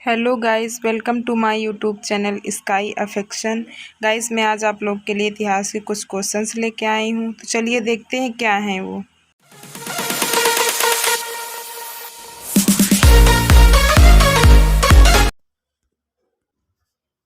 Hello guys, welcome to my YouTube channel Sky Affection. Guys, मैं आज आप लोग के लिए इतिहास के कुछ क्वेश्चंस लेके आई हूँ, तो चलिए देखते हैं क्या हैं वो।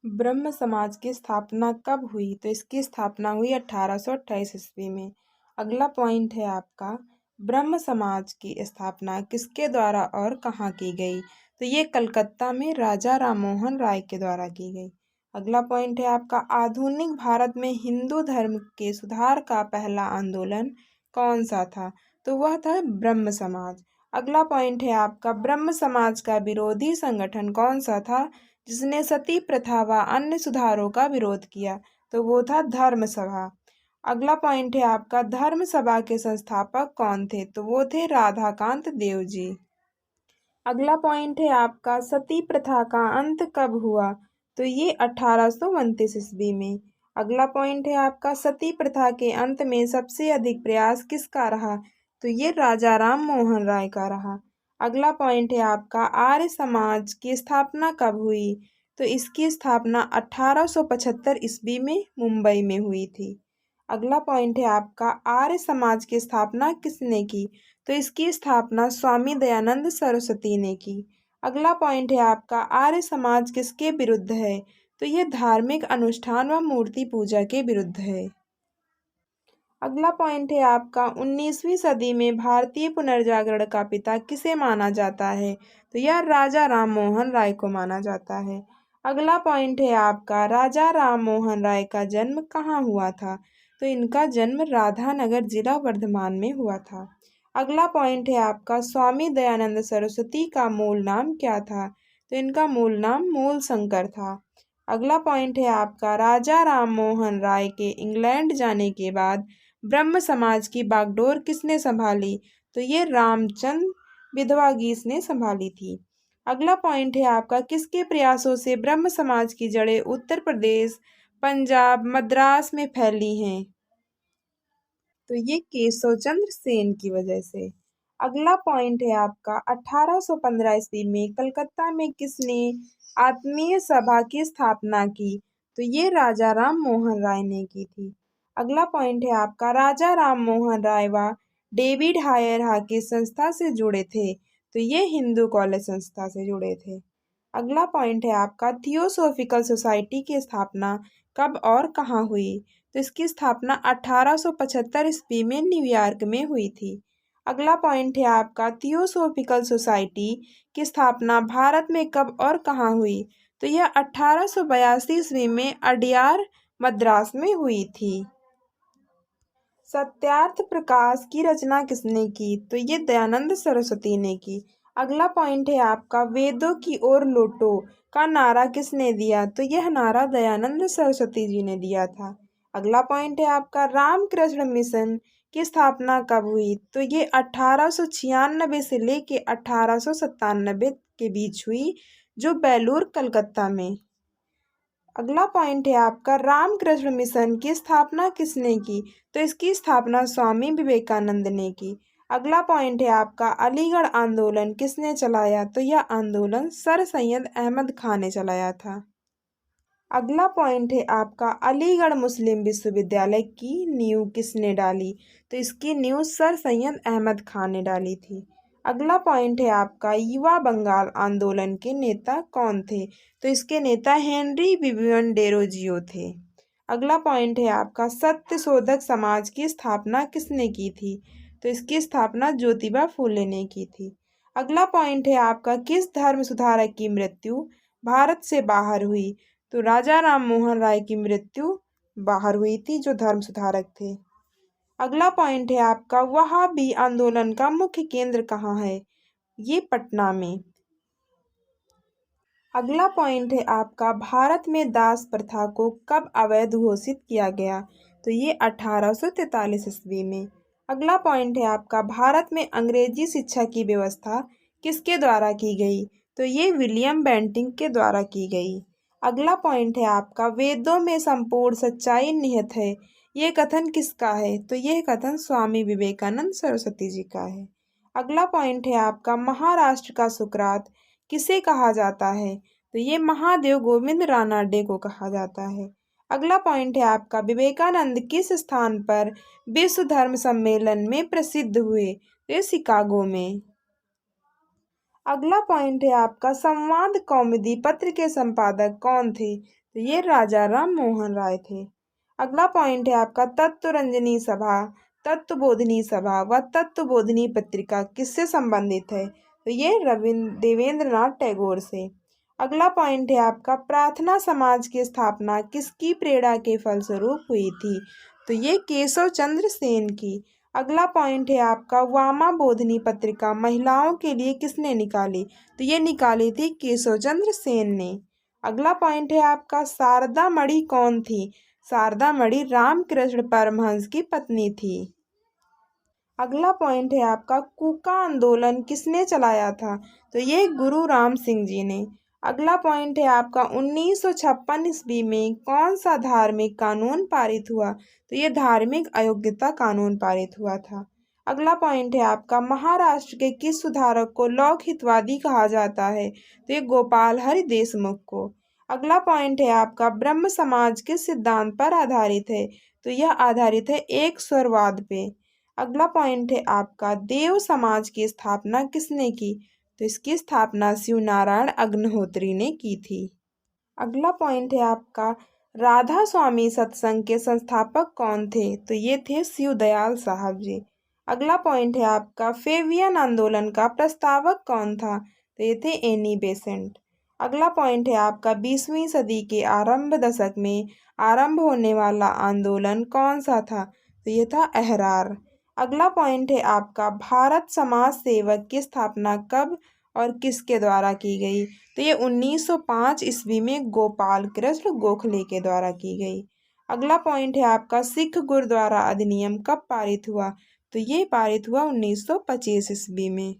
ब्रह्म समाज की स्थापना कब हुई? तो इसकी स्थापना हुई 1828 ईस्वी में। अगला पॉइंट है आपका, ब्रह्म समाज की स्थापना किसके द्वारा और कहाँ की गई? तो ये कलकत्ता में राजा राममोहन राय के द्वारा की गई। अगला पॉइंट है आपका, आधुनिक भारत में हिंदू धर्म के सुधार का पहला आंदोलन कौन सा था? तो वह था ब्रह्म समाज। अगला पॉइंट है आपका, ब्रह्म समाज का विरोधी संगठन कौन सा था जिसने सती प्रथा व अन्य सुधारों का विरोध किया? तो वो था धर्म सभा। अगला पॉइंट है आपका, धर्म सभा के संस्थापक कौन थे? तो वो थे राधाकांत देव जी। अगला पॉइंट है आपका, सती प्रथा का अंत कब हुआ? तो ये 1829 ईस्वी में। अगला पॉइंट है आपका, सती प्रथा के अंत में सबसे अधिक प्रयास किसका रहा? तो ये राजा राम मोहन राय का रहा। अगला पॉइंट है आपका, आर्य समाज की स्थापना कब हुई? तो इसकी स्थापना 1875 ईस्वी में मुंबई में हुई थी। अगला पॉइंट है आपका, आर्य समाज की स्थापना किसने की? तो इसकी स्थापना स्वामी दयानंद सरस्वती ने की। अगला पॉइंट है आपका, आर्य समाज किसके विरुद्ध है? तो ये धार्मिक अनुष्ठान व मूर्ति पूजा के विरुद्ध है। अगला पॉइंट है आपका, 19वीं सदी में भारतीय पुनर्जागरण का पिता किसे माना जाता है? तो यह राजा राम मोहन राय को माना जाता है। अगला पॉइंट है आपका, राजा राम मोहन राय का जन्म कहाँ हुआ था? तो इनका जन्म राधानगर जिला वर्धमान में हुआ था। अगला पॉइंट है आपका, स्वामी दयानंद सरस्वती का मूल नाम क्या था? तो इनका मूल नाम मूल शंकर था। अगला पॉइंट है आपका, राजा राम मोहन राय के इंग्लैंड जाने के बाद ब्रह्म समाज की बागडोर किसने संभाली? तो ये रामचंद विधवा गीस ने संभाली थी। अगला पॉइंट है आपका, किसके प्रयासों से ब्रह्म समाज की जड़ें उत्तर प्रदेश, पंजाब, मद्रास में फैली हैं? तो ये केशव चंद्र सेन की वजह से। अगला पॉइंट है आपका, 1815 ईस्वी में कलकत्ता में किसने आत्मीय सभा की स्थापना की? तो ये राजा राम मोहन राय ने की थी। अगला पॉइंट है आपका, राजा राम मोहन राय व डेविड हायर किस संस्था से जुड़े थे? तो ये हिंदू कॉलेज संस्था से जुड़े थे। अगला पॉइंट है आपका, थियोसॉफिकल सोसाइटी की स्थापना कब और कहाँ हुई? तो इसकी स्थापना 1875 ईस्वी में न्यूयॉर्क में हुई थी। अगला पॉइंट है आपका, थियोसॉफिकल सोसाइटी की स्थापना भारत में कब और कहाँ हुई? तो यह 1882 ईस्वी में अडयार मद्रास में हुई थी। सत्यार्थ प्रकाश की रचना किसने की? तो ये दयानंद सरस्वती ने की। अगला पॉइंट है आपका, वेदों की ओर लौटो का नारा किसने दिया? तो यह नारा दयानंद सरस्वती जी ने दिया था। अगला पॉइंट है आपका, रामकृष्ण मिशन की स्थापना कब हुई? तो ये 1896 से लेके 1897 के बीच हुई, जो बेलूर कलकत्ता में। अगला पॉइंट है आपका, रामकृष्ण मिशन की स्थापना किसने की? तो इसकी स्थापना स्वामी विवेकानंद ने की। अगला पॉइंट है आपका, अलीगढ़ आंदोलन किसने चलाया? तो यह आंदोलन सर सैयद अहमद खान ने चलाया था। अगला पॉइंट है आपका, अलीगढ़ मुस्लिम विश्वविद्यालय की नींव किसने डाली? तो इसकी नींव सर सैयद अहमद खान ने डाली थी। अगला पॉइंट है आपका, युवा बंगाल आंदोलन के नेता कौन थे? तो इसके नेता हेनरी विवियन डेरोजियो थे। अगला पॉइंट है आपका, सत्य शोधक समाज की स्थापना किसने की थी? तो इसकी स्थापना ज्योतिबा फूले ने की थी। अगला पॉइंट है आपका, किस धर्म सुधारक की मृत्यु भारत से बाहर हुई? तो राजा राम मोहन राय की मृत्यु बाहर हुई थी, जो धर्म सुधारक थे। अगला पॉइंट है आपका, वहाबी आंदोलन का मुख्य केंद्र कहाँ है? ये पटना में। अगला पॉइंट है आपका, भारत में दास प्रथा को कब अवैध घोषित किया गया? तो ये 1843 ईस्वी में। अगला पॉइंट है आपका, भारत में अंग्रेजी शिक्षा की व्यवस्था किसके द्वारा की गई? तो ये विलियम बेंटिंक के द्वारा की गई। अगला पॉइंट है आपका, वेदों में संपूर्ण सच्चाई निहित है, ये कथन किसका है? तो यह कथन स्वामी विवेकानंद सरस्वती जी का है। अगला पॉइंट है आपका, महाराष्ट्र का सुकरात किसे कहा जाता है? तो ये महादेव गोविंद रानाडे को कहा जाता है। अगला पॉइंट है आपका, विवेकानंद किस स्थान पर विश्व धर्म सम्मेलन में प्रसिद्ध हुए? तो ये शिकागो में। अगला पॉइंट है आपका, संवाद कौमुदी पत्र के संपादक कौन थे? तो ये राजा राम मोहन राय थे। अगला पॉइंट है आपका, तत्वरंजनी सभा, तत्वबोधिनी सभा व तत्वबोधिनी पत्रिका किससे संबंधित है? तो ये रविंद्र देवेंद्रनाथ टैगोर से। अगला पॉइंट है आपका, प्रार्थना समाज की स्थापना किसकी प्रेरणा के फलस्वरूप हुई थी? तो ये केशव चंद्र सेन की। अगला पॉइंट है आपका, वामा बोधिनी पत्रिका महिलाओं के लिए किसने निकाली? तो ये निकाली थी केशव चंद्र सेन ने। अगला पॉइंट है आपका, शारदा मणि कौन थी? शारदा मणि रामकृष्ण परमहंस की पत्नी थी। अगला पॉइंट है आपका, कूका आंदोलन किसने चलाया था? तो ये गुरु राम सिंह जी ने। अगला पॉइंट है आपका, 1956 ईस्वी में कौन सा धार्मिक कानून पारित हुआ? तो ये धार्मिक अयोग्यता कानून पारित हुआ था। अगला पॉइंट है आपका, महाराष्ट्र के किस सुधारक को लोक हितवादी कहा जाता है? तो ये गोपाल हरि देशमुख को। अगला पॉइंट है आपका, ब्रह्म समाज किस सिद्धांत पर आधारित है? तो यह आधारित है एक स्वरवाद पे। अगला पॉइंट है आपका, देव समाज की स्थापना किसने की? तो इसकी स्थापना शिव नारायण अग्निहोत्री ने की थी। अगला पॉइंट है आपका, राधा स्वामी सत्संग के संस्थापक कौन थे? तो ये थे शिवदयाल साहब जी। अगला पॉइंट है आपका, फेबियन आंदोलन का प्रस्तावक कौन था? तो ये थे एनी बेसेंट। अगला पॉइंट है आपका, 20वीं सदी के आरंभ दशक में आरंभ होने वाला आंदोलन कौन सा था? तो ये था अहरार। अगला पॉइंट है आपका, भारत समाज सेवक की स्थापना कब और किसके द्वारा की गई? तो ये 1905 ईस्वी में गोपाल कृष्ण गोखले के द्वारा की गई। अगला पॉइंट है आपका, सिख गुरुद्वारा अधिनियम कब पारित हुआ? तो ये पारित हुआ 1925 ईस्वी में।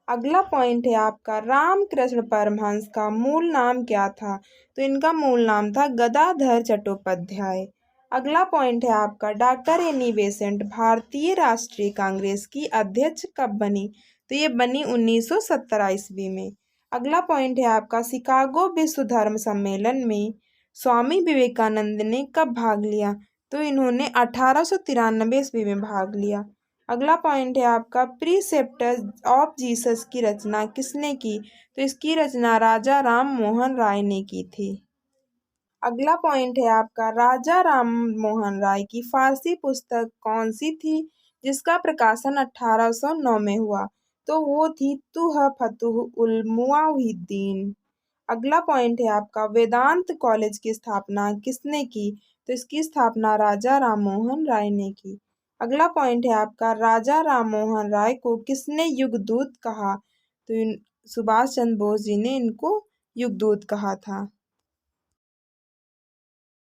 अगला पॉइंट है आपका, रामकृष्ण परमहंस का मूल नाम क्या था? तो इनका मूल नाम था गदाधर चट्टोपाध्याय। अगला पॉइंट है आपका, डॉक्टर एनी बेसेंट भारतीय राष्ट्रीय कांग्रेस की अध्यक्ष कब बनी? तो ये बनी 1917 ईस्वी में। अगला पॉइंट है आपका, शिकागो विश्व धर्म सम्मेलन में स्वामी विवेकानंद ने कब भाग लिया? तो इन्होंने 1893 ईस्वी में भाग लिया। अगला पॉइंट है आपका, प्रीसेप्टर्स ऑफ जीसस की रचना किसने की? तो इसकी रचना राजा राम मोहन राय ने की थी। अगला पॉइंट है आपका, राजा राम मोहन राय की फारसी पुस्तक कौन सी थी जिसका प्रकाशन 1809 में हुआ? तो वो थी तुह फतुह उल मुआविद्दीन। अगला पॉइंट है आपका, वेदांत कॉलेज की स्थापना किसने की? तो इसकी स्थापना राजा राममोहन राय ने की। अगला पॉइंट है आपका, राजा राममोहन राय को किसने युगदूत कहा? तो सुभाष चंद्र बोस जी ने इनको युगदूत कहा था।